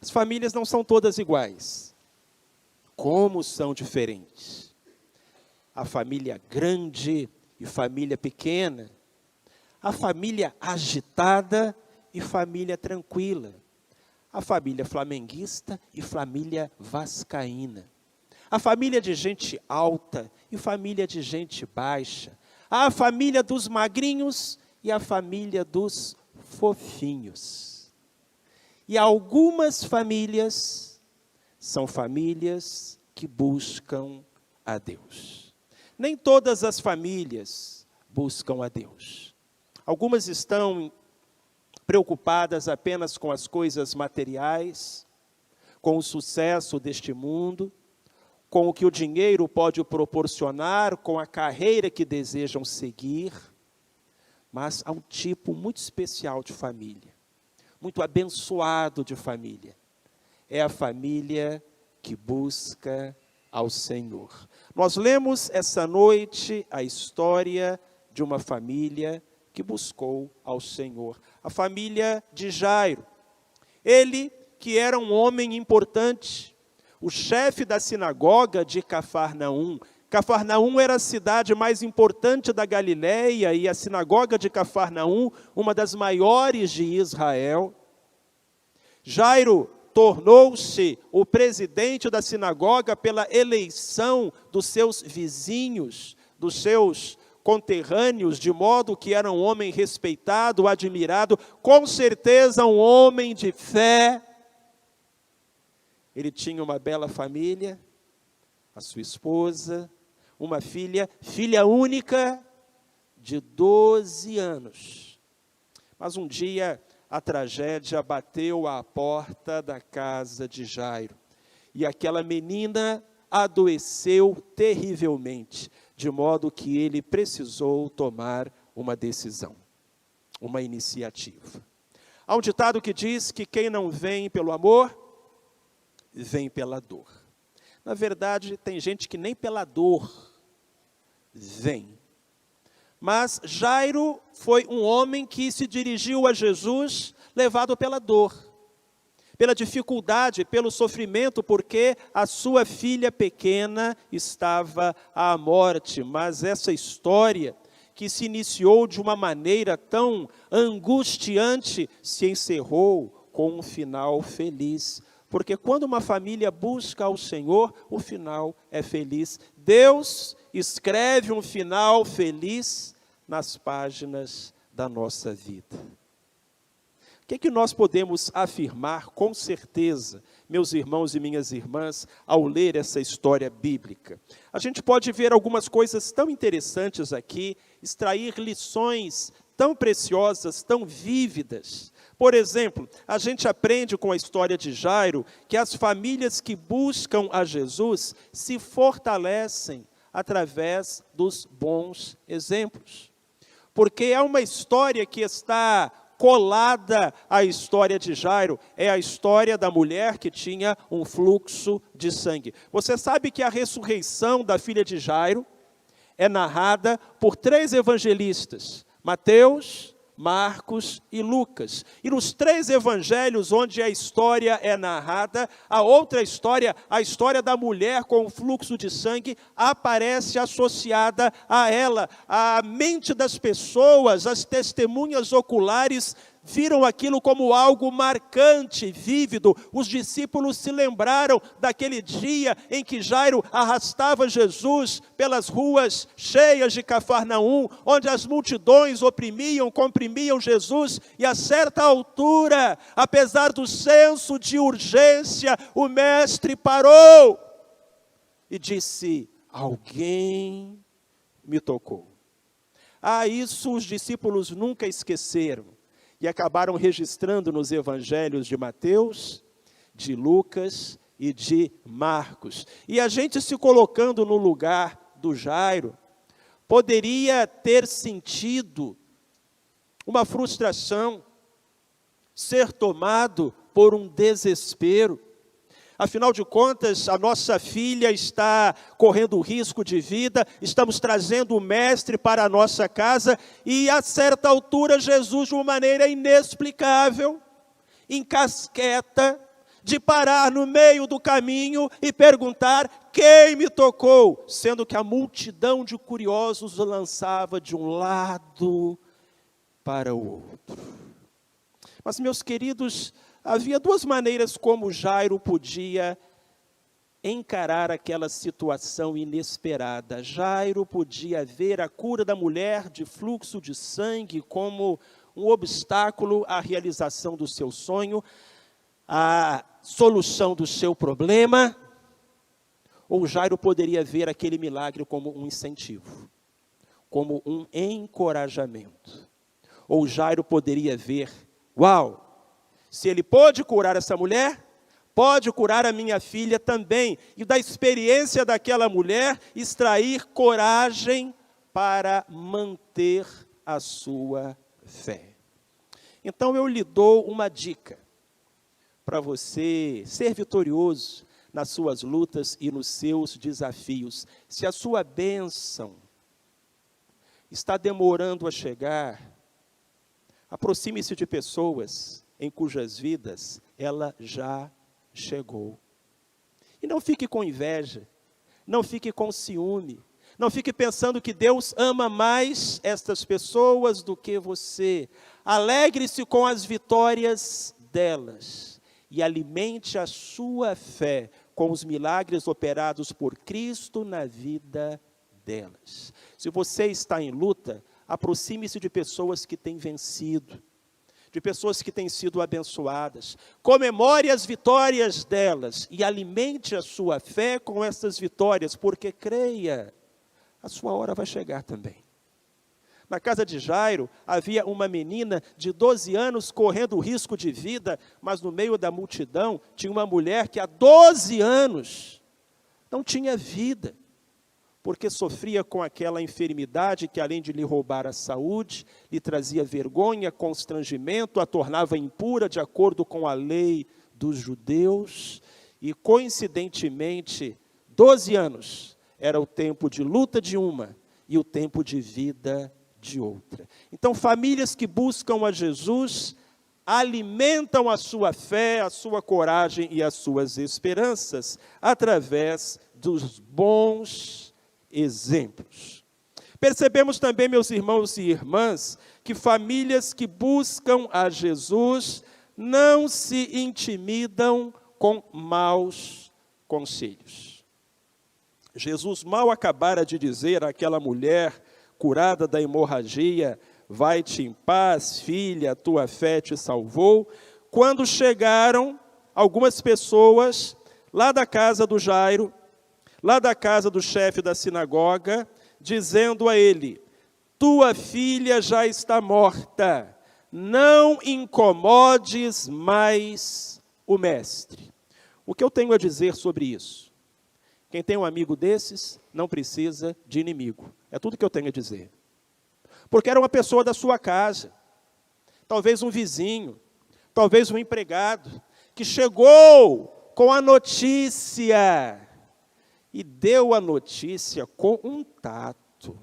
As famílias não são todas iguais. Como são diferentes. A família grande e família pequena. A família agitada e família tranquila. A família flamenguista e família vascaína. A família de gente alta e família de gente baixa. A família dos magrinhos e a família dos fofinhos. E algumas famílias são famílias que buscam a Deus. Nem todas as famílias buscam a Deus. Algumas estão preocupadas apenas com as coisas materiais, com o sucesso deste mundo, com o que o dinheiro pode proporcionar, com a carreira que desejam seguir. Mas há um tipo muito especial de família, muito abençoado de família. É a família que busca ao Senhor. Nós lemos essa noite a história de uma família que buscou ao Senhor. A família de Jairo. Ele, que era um homem importante, o chefe da sinagoga de Cafarnaum. Cafarnaum era a cidade mais importante da Galileia e a sinagoga de Cafarnaum, uma das maiores de Israel. Jairo tornou-se o presidente da sinagoga pela eleição dos seus vizinhos, dos seus conterrâneos, de modo que era um homem respeitado, admirado, com certeza um homem de fé. Ele tinha uma bela família, a sua esposa, uma filha única de 12 anos. Mas um dia a tragédia bateu à porta da casa de Jairo. E aquela menina adoeceu terrivelmente, de modo que ele precisou tomar uma decisão, uma iniciativa. Há um ditado que diz que quem não vem pelo amor, vem pela dor. Na verdade, tem gente que nem pela dor vem. Mas Jairo foi um homem que se dirigiu a Jesus levado pela dor, pela dificuldade, pelo sofrimento, porque a sua filha pequena estava à morte. Mas essa história, que se iniciou de uma maneira tão angustiante, se encerrou com um final feliz. Porque quando uma família busca ao Senhor, o final é feliz. Deus escreve um final feliz nas páginas da nossa vida. O que nós podemos afirmar com certeza, meus irmãos e minhas irmãs, ao ler essa história bíblica? A gente pode ver algumas coisas tão interessantes aqui, extrair lições tão preciosas, tão vívidas. Por exemplo, a gente aprende com a história de Jairo que as famílias que buscam a Jesus se fortalecem através dos bons exemplos. Porque é uma história que está colada à história de Jairo, é a história da mulher que tinha um fluxo de sangue. Você sabe que a ressurreição da filha de Jairo é narrada por 3 evangelistas, Mateus, Marcos e Lucas. E nos 3 evangelhos onde a história é narrada, a outra história, a história da mulher com o fluxo de sangue, aparece associada a ela. A mente das pessoas, as testemunhas oculares, viram aquilo como algo marcante, vívido. Os discípulos se lembraram daquele dia em que Jairo arrastava Jesus pelas ruas cheias de Cafarnaum, onde as multidões oprimiam, comprimiam Jesus, e a certa altura, apesar do senso de urgência, o mestre parou e disse: alguém me tocou. Isso os discípulos nunca esqueceram. E acabaram registrando nos evangelhos de Mateus, de Lucas e de Marcos. E a gente se colocando no lugar do Jairo, poderia ter sentido uma frustração, ser tomado por um desespero. Afinal de contas, a nossa filha está correndo risco de vida, estamos trazendo o mestre para a nossa casa, e a certa altura Jesus, de uma maneira inexplicável, encasqueta, de parar no meio do caminho e perguntar quem me tocou, sendo que a multidão de curiosos o lançava de um lado para o outro. Mas, meus queridos, havia duas maneiras como Jairo podia encarar aquela situação inesperada. Jairo podia ver a cura da mulher de fluxo de sangue como um obstáculo à realização do seu sonho, à solução do seu problema, ou Jairo poderia ver aquele milagre como um incentivo, como um encorajamento. Ou Jairo poderia ver, uau, se ele pôde curar essa mulher, pode curar a minha filha também. E da experiência daquela mulher, extrair coragem para manter a sua fé. Então eu lhe dou uma dica para você ser vitorioso nas suas lutas e nos seus desafios. Se a sua bênção está demorando a chegar, aproxime-se de pessoas em cujas vidas ela já chegou. E não fique com inveja, não fique com ciúme, não fique pensando que Deus ama mais estas pessoas do que você. Alegre-se com as vitórias delas e alimente a sua fé com os milagres operados por Cristo na vida delas. Se você está em luta, aproxime-se de pessoas que têm vencido, de pessoas que têm sido abençoadas. Comemore as vitórias delas e alimente a sua fé com essas vitórias, porque creia, a sua hora vai chegar também. Na casa de Jairo, havia uma menina de 12 anos correndo risco de vida, mas no meio da multidão tinha uma mulher que há 12 anos não tinha vida, porque sofria com aquela enfermidade que, além de lhe roubar a saúde, lhe trazia vergonha, constrangimento, a tornava impura de acordo com a lei dos judeus, e coincidentemente, 12 anos era o tempo de luta de uma e o tempo de vida de outra. Então, famílias que buscam a Jesus alimentam a sua fé, a sua coragem e as suas esperanças através dos bons exemplos. Percebemos também, meus irmãos e irmãs, que famílias que buscam a Jesus não se intimidam com maus conselhos. Jesus mal acabara de dizer àquela mulher curada da hemorragia: vai-te em paz, filha, a tua fé te salvou, quando chegaram algumas pessoas lá da casa do Jairo, lá da casa do chefe da sinagoga, dizendo a ele: tua filha já está morta, não incomodes mais o mestre. O que eu tenho a dizer sobre isso? Quem tem um amigo desses não precisa de inimigo. É tudo que eu tenho a dizer. Porque era uma pessoa da sua casa, talvez um vizinho, talvez um empregado, que chegou com a notícia e deu a notícia com um tato,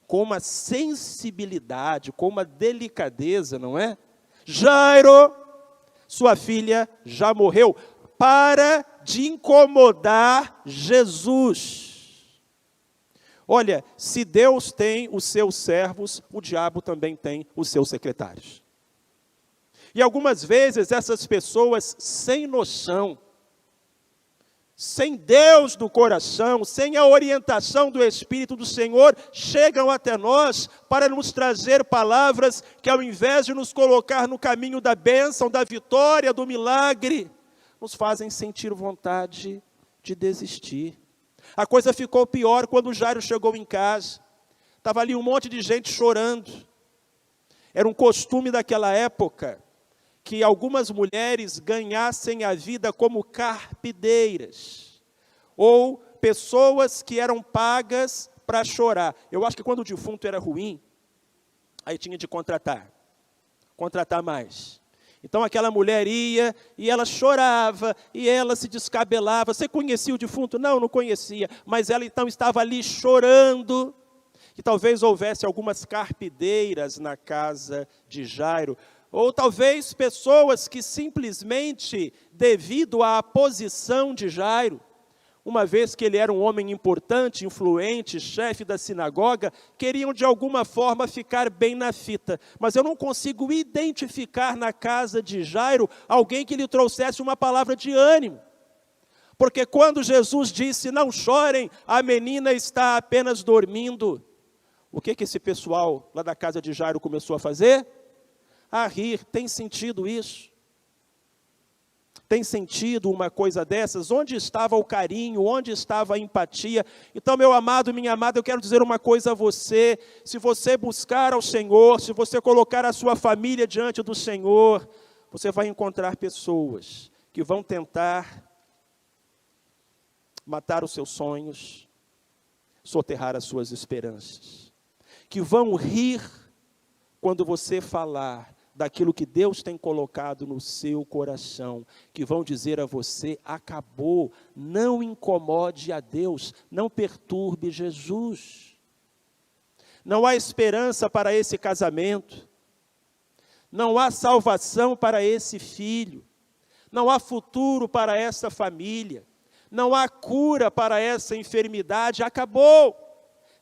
com uma sensibilidade, com uma delicadeza, não é? Jairo, sua filha já morreu. Para de incomodar Jesus. Olha, se Deus tem os seus servos, o diabo também tem os seus secretários. E algumas vezes essas pessoas sem noção, sem Deus no coração, sem a orientação do Espírito do Senhor, chegam até nós para nos trazer palavras que, ao invés de nos colocar no caminho da bênção, da vitória, do milagre, nos fazem sentir vontade de desistir. A coisa ficou pior quando Jairo chegou em casa. Estava ali um monte de gente chorando. Era um costume daquela época que algumas mulheres ganhassem a vida como carpideiras, ou pessoas que eram pagas para chorar. Eu acho que quando o defunto era ruim, aí tinha de contratar mais. Então aquela mulher ia e ela chorava e ela se descabelava. Você conhecia o defunto? Não, não conhecia. Mas ela então estava ali chorando. E talvez houvesse algumas carpideiras na casa de Jairo. Ou talvez pessoas que simplesmente, devido à posição de Jairo, uma vez que ele era um homem importante, influente, chefe da sinagoga, queriam de alguma forma ficar bem na fita. Mas eu não consigo identificar na casa de Jairo alguém que lhe trouxesse uma palavra de ânimo. Porque quando Jesus disse, não chorem, a menina está apenas dormindo, o que esse pessoal lá da casa de Jairo começou a fazer? A rir. Tem sentido isso? Tem sentido uma coisa dessas? Onde estava o carinho? Onde estava a empatia? Então, meu amado, minha amada, eu quero dizer uma coisa a você. Se você buscar ao Senhor, se você colocar a sua família diante do Senhor, você vai encontrar pessoas que vão tentar matar os seus sonhos, soterrar as suas esperanças, que vão rir quando você falar daquilo que Deus tem colocado no seu coração, que vão dizer a você, acabou, não incomode a Deus, não perturbe Jesus. Não há esperança para esse casamento, não há salvação para esse filho, não há futuro para essa família, não há cura para essa enfermidade, acabou.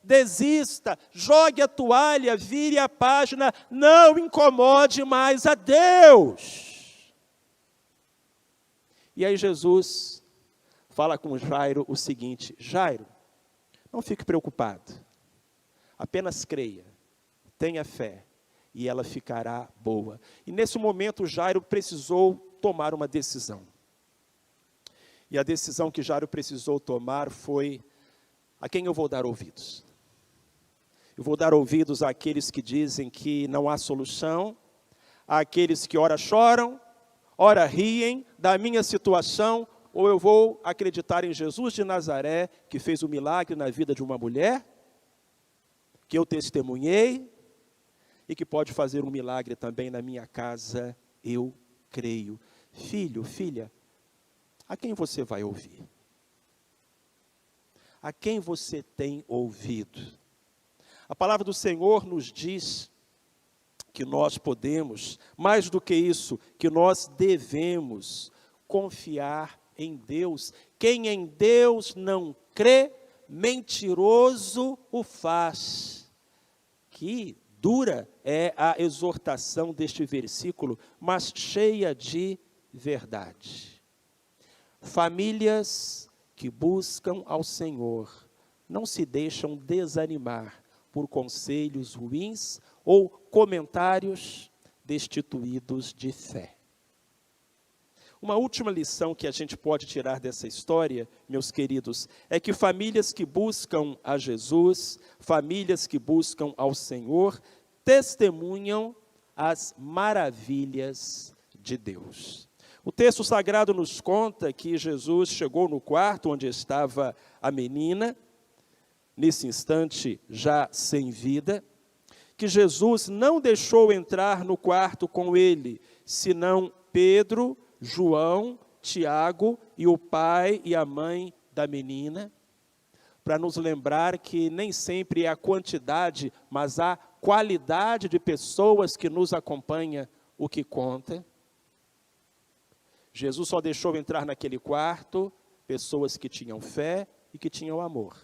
Desista, jogue a toalha, vire a página, não incomode mais a Deus. E aí Jesus fala com Jairo o seguinte, Jairo, não fique preocupado, apenas creia, tenha fé, e ela ficará boa. E nesse momento Jairo precisou tomar uma decisão. E a decisão que Jairo precisou tomar foi, a quem eu vou dar ouvidos? Eu vou dar ouvidos àqueles que dizem que não há solução, àqueles que ora choram, ora riem da minha situação, ou eu vou acreditar em Jesus de Nazaré, que fez um milagre na vida de uma mulher, que eu testemunhei, e que pode fazer um milagre também na minha casa, eu creio. Filho, filha, a quem você vai ouvir? A quem você tem ouvido? A palavra do Senhor nos diz que nós podemos, mais do que isso, que nós devemos confiar em Deus. Quem em Deus não crê, mentiroso o faz. Que dura é a exortação deste versículo, mas cheia de verdade. Famílias que buscam ao Senhor não se deixam desanimar por conselhos ruins ou comentários destituídos de fé. Uma última lição que a gente pode tirar dessa história, meus queridos, é que famílias que buscam a Jesus, famílias que buscam ao Senhor, testemunham as maravilhas de Deus. O texto sagrado nos conta que Jesus chegou no quarto onde estava a menina, nesse instante já sem vida, que Jesus não deixou entrar no quarto com ele, senão Pedro, João, Tiago e o pai e a mãe da menina, para nos lembrar que nem sempre é a quantidade, mas a qualidade de pessoas que nos acompanha o que conta. Jesus só deixou entrar naquele quarto pessoas que tinham fé e que tinham amor.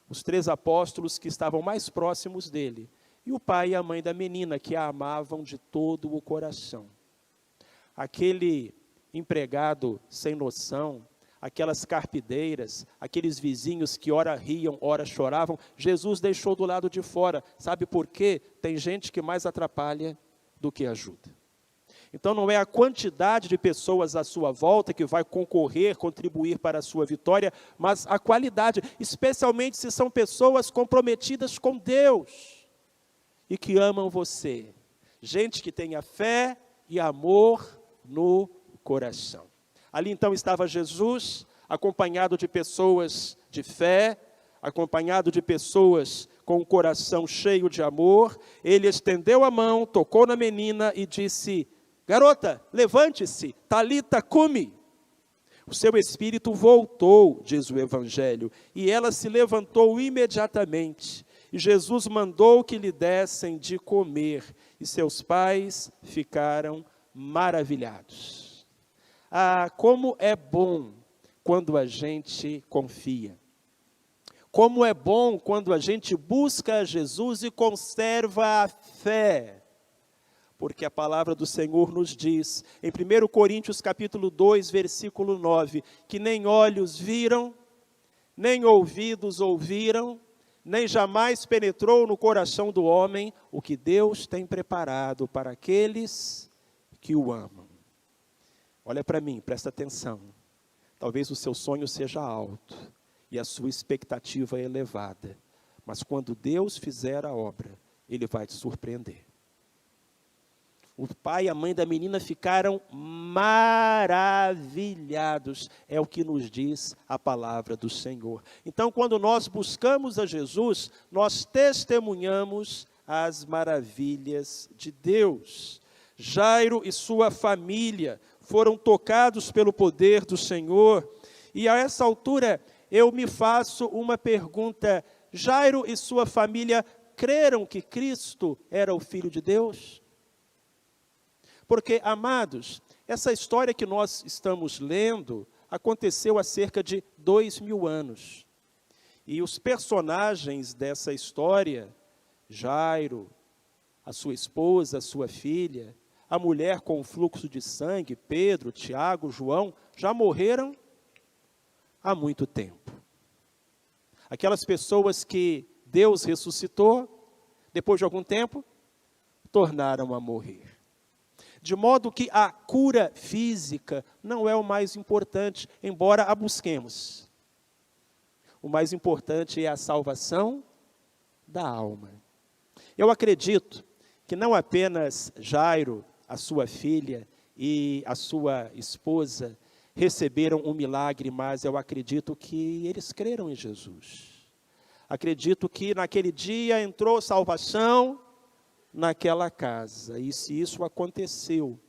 Os 3 apóstolos que estavam mais próximos dele, e o pai e a mãe da menina, que a amavam de todo o coração. Aquele empregado sem noção, aquelas carpideiras, aqueles vizinhos que ora riam, ora choravam, Jesus deixou do lado de fora. Sabe por quê? Tem gente que mais atrapalha do que ajuda. Então não é a quantidade de pessoas à sua volta que vai concorrer, contribuir para a sua vitória, mas a qualidade, especialmente se são pessoas comprometidas com Deus e que amam você. Gente que tenha fé e amor no coração. Ali então estava Jesus, acompanhado de pessoas de fé, acompanhado de pessoas com o coração cheio de amor. Ele estendeu a mão, tocou na menina e disse: garota, levante-se, talita cumi. O seu espírito voltou, diz o Evangelho, e ela se levantou imediatamente. E Jesus mandou que lhe dessem de comer, e seus pais ficaram maravilhados. Ah, como é bom quando a gente confia. Como é bom quando a gente busca Jesus e conserva a fé. Porque a palavra do Senhor nos diz, em 1 Coríntios capítulo 2, versículo 9, que nem olhos viram, nem ouvidos ouviram, nem jamais penetrou no coração do homem o que Deus tem preparado para aqueles que o amam. Olha para mim, presta atenção. Talvez o seu sonho seja alto e a sua expectativa é elevada, mas quando Deus fizer a obra, Ele vai te surpreender. O pai e a mãe da menina ficaram maravilhados, é o que nos diz a palavra do Senhor. Então, quando nós buscamos a Jesus, nós testemunhamos as maravilhas de Deus. Jairo e sua família foram tocados pelo poder do Senhor. E a essa altura, eu me faço uma pergunta: Jairo e sua família creram que Cristo era o Filho de Deus? Porque, amados, essa história que nós estamos lendo aconteceu há cerca de 2000 anos. E os personagens dessa história, Jairo, a sua esposa, a sua filha, a mulher com o fluxo de sangue, Pedro, Tiago, João, já morreram há muito tempo. Aquelas pessoas que Deus ressuscitou, depois de algum tempo, tornaram a morrer. De modo que a cura física não é o mais importante, embora a busquemos. O mais importante é a salvação da alma. Eu acredito que não apenas Jairo, a sua filha e a sua esposa receberam um milagre, mas eu acredito que eles creram em Jesus. Acredito que naquele dia entrou salvação naquela casa, e se isso aconteceu,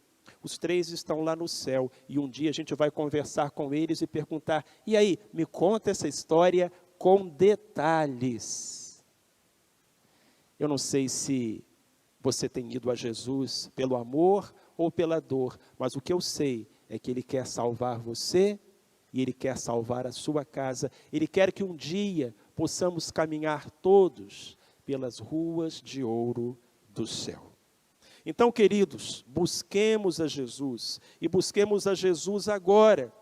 os três estão lá no céu, e um dia a gente vai conversar com eles e perguntar: e aí, me conta essa história com detalhes. Eu não sei se você tem ido a Jesus pelo amor ou pela dor, mas o que eu sei é que Ele quer salvar você, e Ele quer salvar a sua casa. Ele quer que um dia possamos caminhar todos pelas ruas de ouro do céu. Então, queridos, busquemos a Jesus, e busquemos a Jesus agora,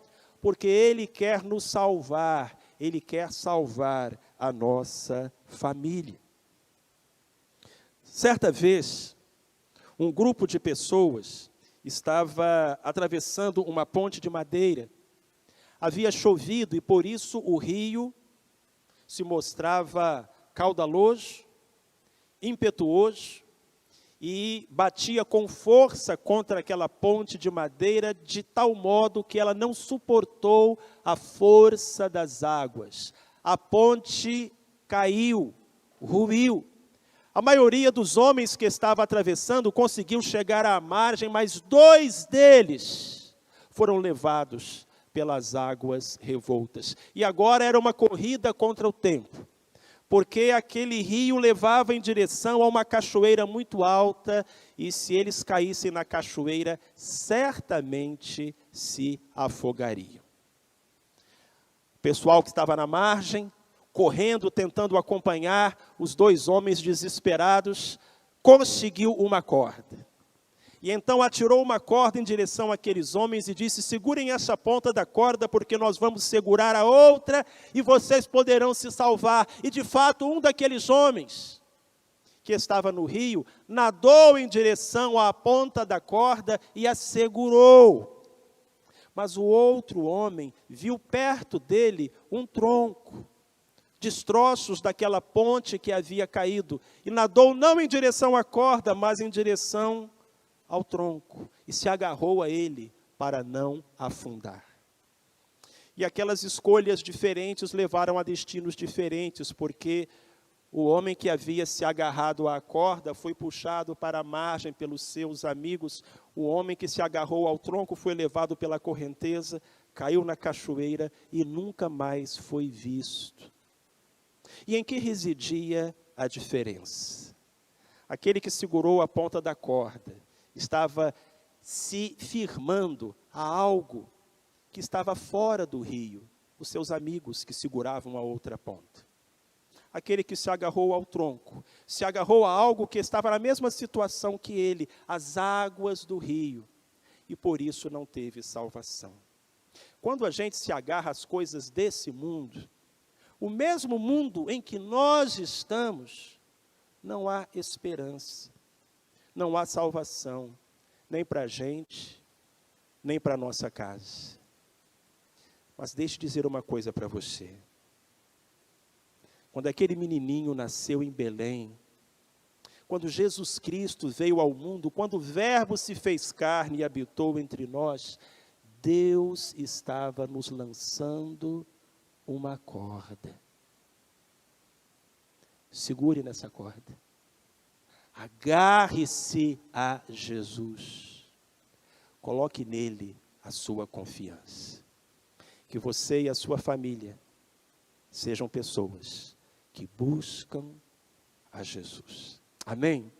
porque Ele quer nos salvar, Ele quer salvar a nossa família. Certa vez, um grupo de pessoas estava atravessando uma ponte de madeira. Havia chovido e por isso o rio se mostrava caudaloso, impetuoso, e batia com força contra aquela ponte de madeira, de tal modo que ela não suportou a força das águas. A ponte caiu, ruiu. A maioria dos homens que estava atravessando conseguiu chegar à margem, mas 2 deles foram levados pelas águas revoltas. E agora era uma corrida contra o tempo, porque aquele rio levava em direção a uma cachoeira muito alta, e se eles caíssem na cachoeira, certamente se afogariam. O pessoal que estava na margem, correndo, tentando acompanhar os 2 homens desesperados, conseguiu uma corda. E então atirou uma corda em direção àqueles homens e disse: segurem essa ponta da corda, porque nós vamos segurar a outra e vocês poderão se salvar. E de fato, um daqueles homens que estava no rio nadou em direção à ponta da corda e a segurou. Mas o outro homem viu perto dele um tronco, destroços daquela ponte que havia caído, e nadou não em direção à corda, mas em direção ao tronco, e se agarrou a ele para não afundar. E aquelas escolhas diferentes levaram a destinos diferentes, porque o homem que havia se agarrado à corda foi puxado para a margem pelos seus amigos, o homem que se agarrou ao tronco foi levado pela correnteza, caiu na cachoeira e nunca mais foi visto. E em que residia a diferença? Aquele que segurou a ponta da corda estava se firmando a algo que estava fora do rio, os seus amigos que seguravam a outra ponta. Aquele que se agarrou ao tronco, se agarrou a algo que estava na mesma situação que ele, as águas do rio, e por isso não teve salvação. Quando a gente se agarra às coisas desse mundo, o mesmo mundo em que nós estamos, não há esperança, não há salvação, nem para a gente, nem para a nossa casa. Mas deixe eu dizer uma coisa para você. Quando aquele menininho nasceu em Belém, quando Jesus Cristo veio ao mundo, quando o Verbo se fez carne e habitou entre nós, Deus estava nos lançando uma corda. Segure nessa corda. Agarre-se a Jesus. Coloque nele a sua confiança. Que você e a sua família sejam pessoas que buscam a Jesus. Amém?